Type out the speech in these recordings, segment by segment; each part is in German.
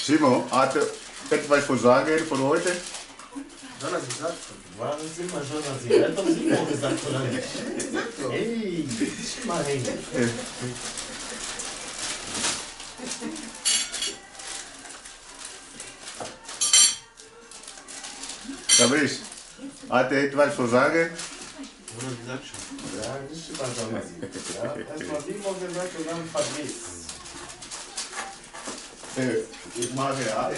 Simon, hat er etwas zu sagen von heute? Dann hat gesagt, Wann sind wir schon an Sie? Hat doch Simon gesagt, oder nicht? Ey, ich mal hängen. Fabrice, hat er etwas zu sagen? oder gesagt schon. Ja, nicht überschauen Sie. Ja, erstmal Simon gesagt und dann Fabrice. Ich mache ja.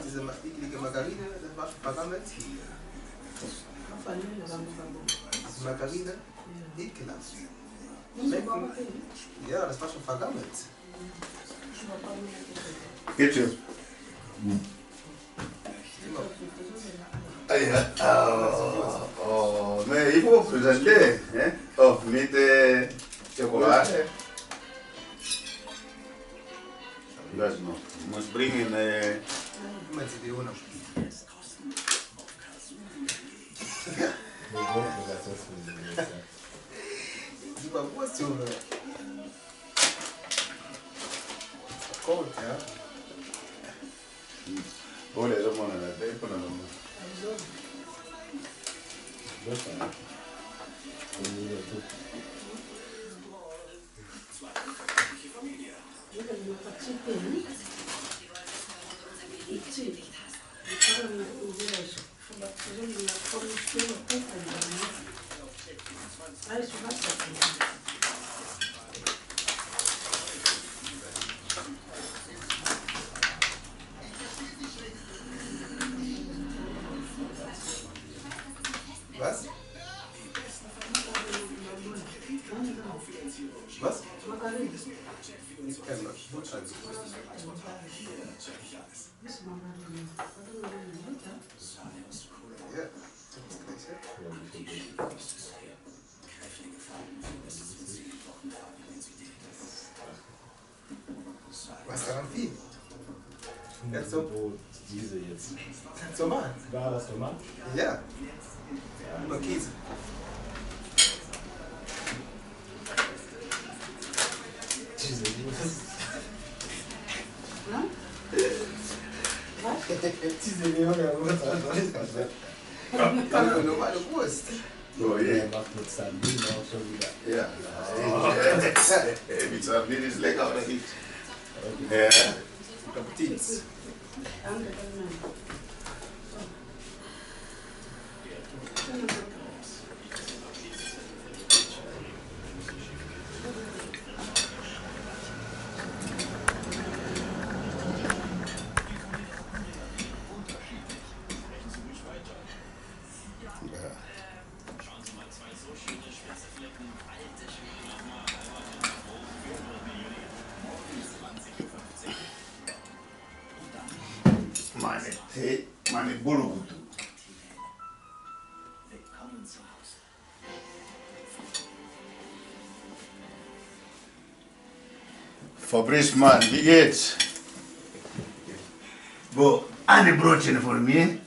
Diese eklige Margarine, das war schon vergammelt. Diese Margarine, ekelhaft. Schmecken. Ja, das war schon vergammelt. Geht's dir? Oh, nee, ich muss presentieren. Oh, mit Schokolade. Das noch. Ich muss bringen. Meinst du die ohne? Super Wurst, Junge. Cold, ja. Olha, eu vou mandar bem para não. Was? Was? Ich kenne das. Gutschein. Ja, das was daran viel? Jetzt so. Wo diese jetzt? Ganz normal. War das normal? Ja. Über Käse. Diese Diese Eine normale Wurst. Oh, Der yeah. macht mit Sardinen auch schon wieder. Ja. Mit Sardinen ist lecker oder nicht? Ja. Appetit. Meine Tee, meine Bulgutu. Fabrice, Mann, wie geht's? Wo, eine Brötchen von mir?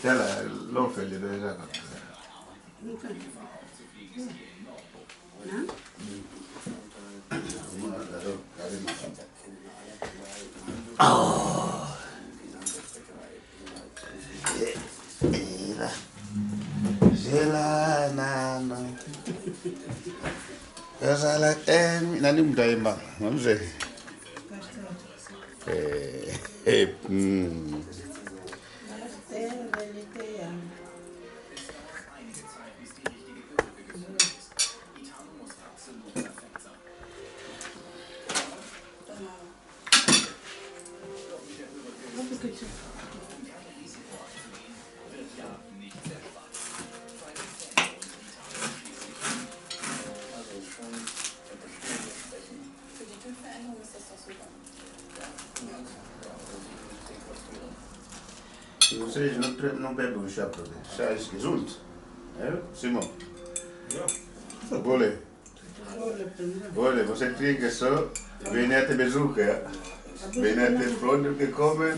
Tela, Lofeli, da ist er. Oh. Zela, nana. Kasala, nani mtaimba, mamze. Für die TÜV-Veränderung ist das doch super. seja, não bebe um chá para ver. Chá é gesund. É, Simão? Olha. Olha, você trinca só, vem até bezuca, é? Vem até pronto que come, é?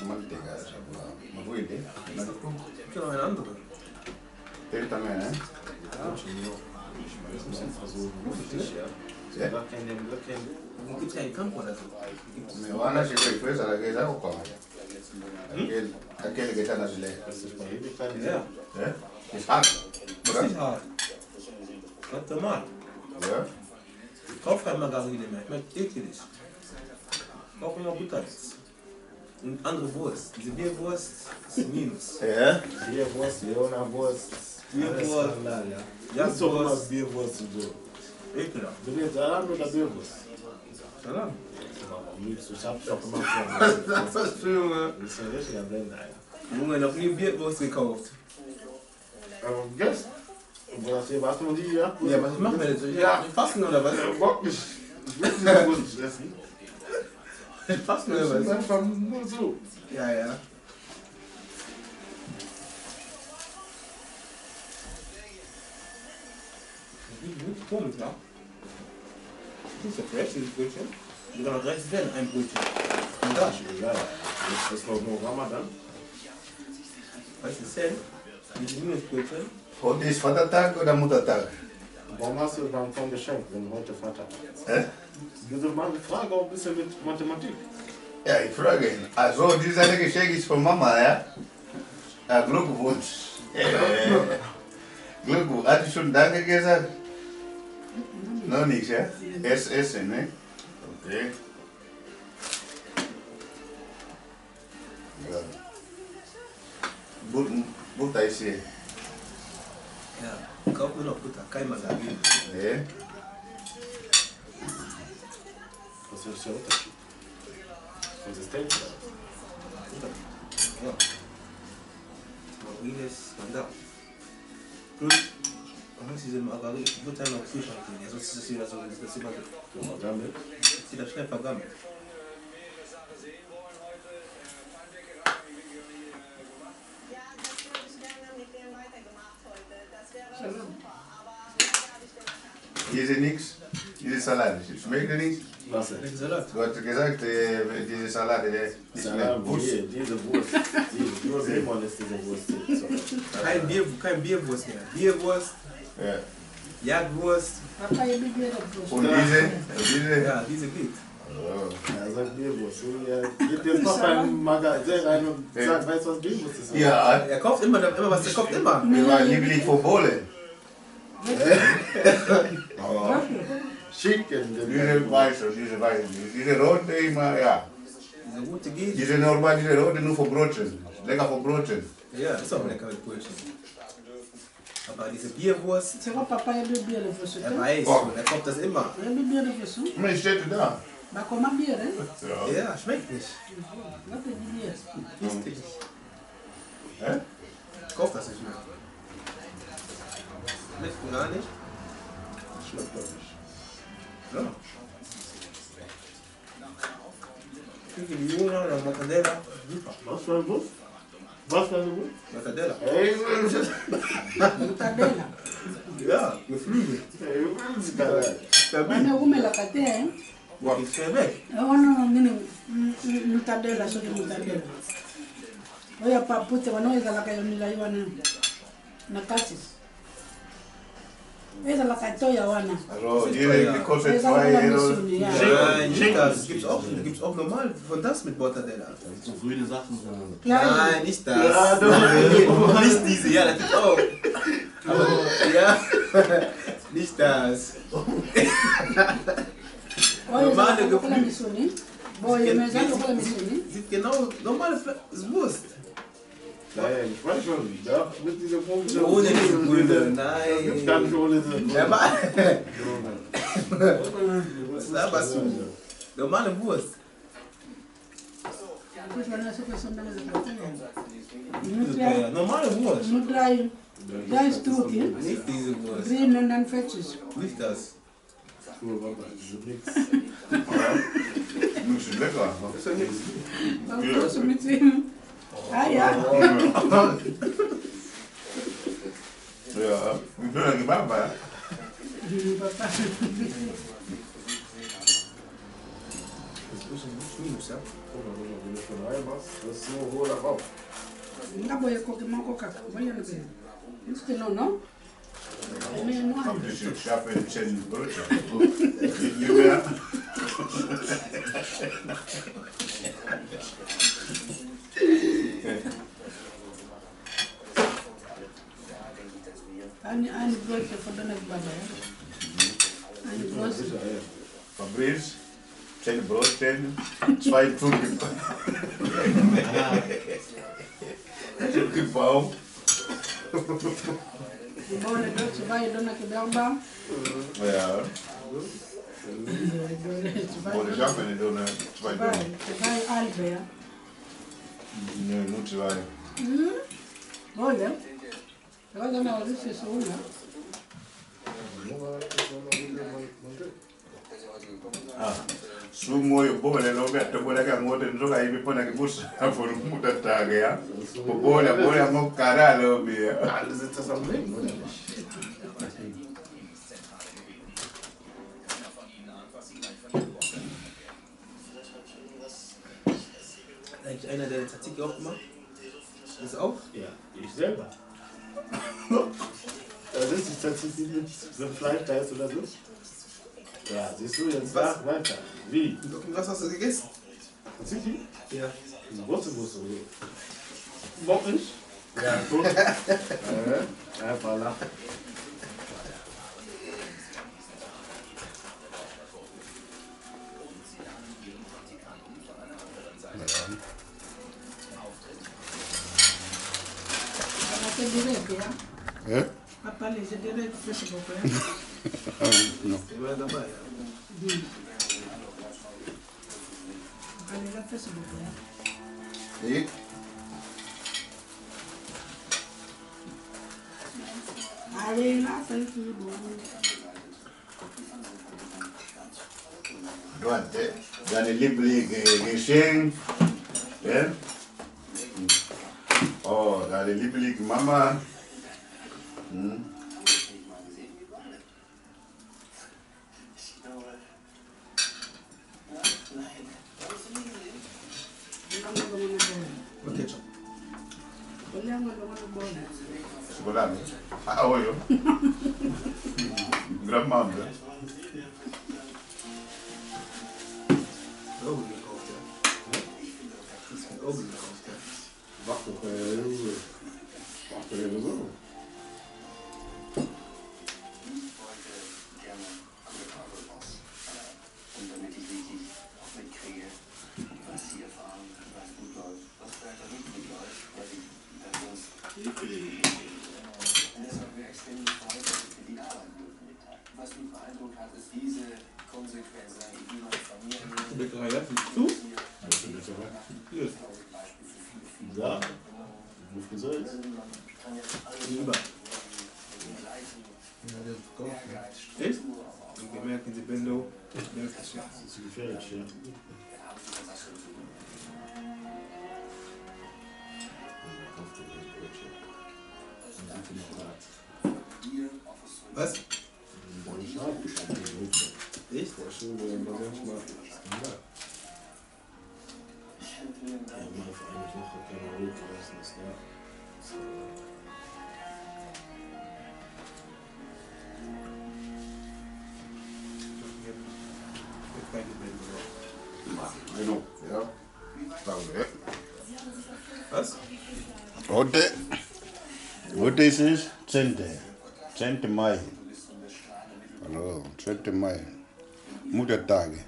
Manteiga, uma boa ideia. Que não é nada. Tem também, né? Não tem em campo, né? Meu Ana se fez, ela quer dar o pão. Aquele que está na geleia. É? Ist Das ist hart. Ganz normal. Ja? Kauf keine Margarine mehr. Schmeckt eklig. Kauf immer Butter. Und andere Wurst. Diese Bierwurst ist ein Minus. É? Bierwurst, Leona-Wurst. Bierwurst. Jagdwurst. Bierwurst. Ekelhaft. Du willst Salam oder Bierwurst? Salam. Ich hab schon gemacht. Das ist schön, Junge. Das ist ein richtiger Blender, Alter. Junge, noch nie Bierwurst gekauft. Yes. Was man die, ja? Ja, was machen wir jetzt? Ja, Fasten oder was? Bock nicht. Ich will diese Wurst essen. Fasten Das oder ist was? einfach nur so. Ja, ja. Gut komisch, ja? Das ist ja fresh, dieses Brötchen. Sogar noch 30 Cent ein Brötchen. Und das, Ja, das ist noch nur Ramadan. 30 Cent. Dieses Minusbrötchen. Heute ist Vatertag oder Muttertag? Warum hast du dann vom Geschenk, wenn heute Vater ist? Hä? Wieso mal eine Frage auch ein bisschen mit Mathematik? Ja, ich frage ihn. Also, dieses Geschenk ist von Mama, ja? Ja, Glückwunsch. Glückwunsch. Hat sie schon Danke gesagt? Noch nichts, ja? Erst essen, ne? Okay. Ja. Butter ist hier. Ja, kauf nur noch Butter, kein Margarine. Ne? Was ist der Unterschied? Konsistenz oder? Ja. Margarine ist Skandal. Plus, man muss diese Margarine Butter noch Kühlschrank gehen, ja, sonst ist es wieder so, das ist immer so. Damit? Das ist wieder schnell vergammelt. Hier ist nichts. Diese Salat. Schmeckt nichts? Was denn? Lecker Salat. Du hast gesagt, diese Salat, die Salam, schmeckt Wurst. diese Wurst. Nur Simon ist diese Wurst. Kein Bierwurst mehr. Bierwurst, Ja. Jagdwurst. Und diese? Ja, diese geht. Oh. Er sagt Bierwurst. Geht jetzt noch beim Magazin rein und sagt, weißt du, was Bierwurst ist? Ja, Er kauft immer was, der kauft immer. wir waren Liebling von Bohlen. Chicken. Diese weiße, diese rote immer, ja. Diese gute geht. Diese normal, diese rote nur für Brötchen. Lecker für Brötchen. Ja, ist auch lecker mit Brötchen. Aber diese Bierwurst, C'est quoi papa il a bien le feu er weiß, Oh. er kauft das immer. Il a bien le feu. Aber ich steht da. Bah comment bien hein? Ja. Ja, schmeckt nicht. Là tu dis bien. Isst nicht. Hä? Kauft das nicht mehr. Schmeckt gar nicht. Schmeckt doch nicht. Ja. Kriege die Jungen oder Mortadella. Super. Was für ein Wurst? Was für ein Wurst? Mortadella. Ey, Mortadella. Ja, geflügelt. Wana ume la kate hein? Ich schnell weg. Wana ngine mortadella so de mortadella. Oya papute wana eza la kayo mila wana. Na katis. Eza la katoya wana. Also, die kostet 2 Euro. Nein, nicht das. Gibt's auch normal von das mit Mortadella. So grüne Sachen sind. Nein, nicht das. Ja, doch. Nein, nicht diese, ja, das gibt's auch. Aber, ja, nicht das. Normale Gefühl. Misuni. Boye meza lokola misuni. Sieht genau normale Wurst. Nein, ich weiß schon. Ja, mit dieser komischen. Ohne diese Grüne, Das gibt's nein. gar nicht ohne diese Grüne. Ja, was laberst du? Normale Wurst. Ja, normale Wurst. Nu drai. Dai stuki. Nicht diese Wurst. Green und dann fetches. Nicht das. ist nichts. Das ist lecker. Das ist ja nichts. Was hast du mit ihm? Ah ja. Ja, wie viel er gemacht war. Papa. Das ist ein Minus, ja? Wenn du schon reinmachst, das ist nur hoher Raum. Ngaboye koke makoka. Boye na be. Ist no no? Mais no. Am bisschen scharfe Brötchen. Nicht mehr. Ani broche fodana baba ya. Ani broche. Fabrice, 10 Brötchen, 2 Trunken. Trunkenbaum. Bone broche vai dona ke baba. Ja. Ohne Schaffe nicht, ohne 2 Vai, Trunken. vai albe ya. Nee, nur 2. Olha. Olha na hora de ser uma. Sumoyo bole lo betto bole ka ngote ndoka hivi pona kibusa hapo muda tage ya. Bole amo karalo bia. Alle sind das am Leben, oder nicht? Eigentlich einer, der den Tzatziki auch gemacht? Das auch? Ja, ich selber. Das ist nicht tatsächlich nicht so ein Fleisch da ist oder so. Ja, siehst du, jetzt Was? weiter. Wie? Und was hast du gegessen? Tatsächlich? Ja. Wurzelwurzel. Bockig? Ja, gut. Einfach lachen. Papa direct ya. Papa les direct Facebook ya. Ich war dabei, ja. Papa les Facebook ya. Ich? Allez là, c'est tout bon. Warte, deine Lieblingsgeschenk. Ja? Oh, deine Lieblingsmama. Hm. Und Ketchup. Chocolate. Ah, olha. Gramada. Oben gekauft, ja. Das ist oben gekauft, ja. Wacht toch even zo. Bäckerei, ja? Du? Hier. Da. Hoeveel is het? Gegenüber. Ja, der ist verkauft. Ja. Echt? Und gemerkt in die Bendo. Merkt das ja. Dat is gefährlich, ja. Was? Ich Echt? war schon manchmal. Ja, mal für eine Woche kann man hochreißen, ist da. Genau, ja. Danke. Was? Heute ist es 10. Mai. Hallo, 10 Mai. Muttertage.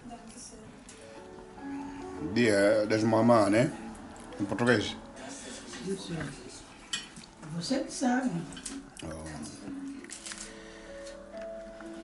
Dia das mamãs, né? Em português. Você que sabe. Oh.